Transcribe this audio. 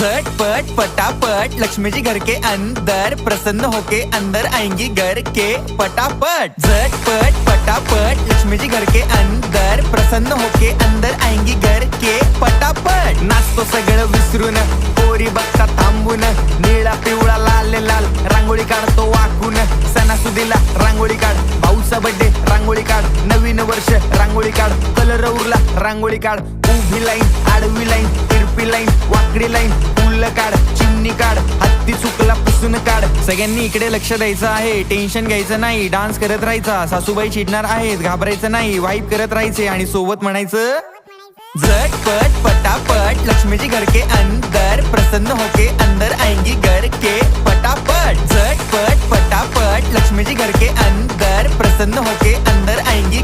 झटपट पटापट लक्ष्मी जी घर के अंदर, प्रसन्न होके अंदर आएंगी घर के पटापट। झटपट पटापट लक्ष्मी जी घर के अंदर, प्रसन्न होके अंदर आएंगी घर के पटापट। नाचतो सगळं विसरून, पोरी बघता थांबून, निळा पिवळा लाल लाल रांगोळी काढतो वाकून। सणासुदीला रांगोळी काढ, भाऊचा बर्थडे रांगोळी काढ, नवीन वर्ष रांगोळी काढ, कलर उरला रांगोळी काढ। उभी लाईन, आडवी लाईन, तिरपी लाईन, वाकडी लाईन, फुल काढ, चिमणी काढ, हत्ती चुकला पुसून काढ। सगळ्यांनी इकडे लक्ष द्यायचं आहे, टेन्शन घ्यायचं नाही, डान्स करत राहायचा। सासूबाई चिडणार आहेत, घाबरायचं नाही, वाईप करत राहायचे आणि सोबत म्हणायचं झटपट पटापट लक्ष्मी जी घर के अंदर, प्रसन्न होके अंदर आएंगी घर के पटापट। झटपट पटापट लक्ष्मी जी घर के अंदर, प्रसन्न होके अंदर आएंगी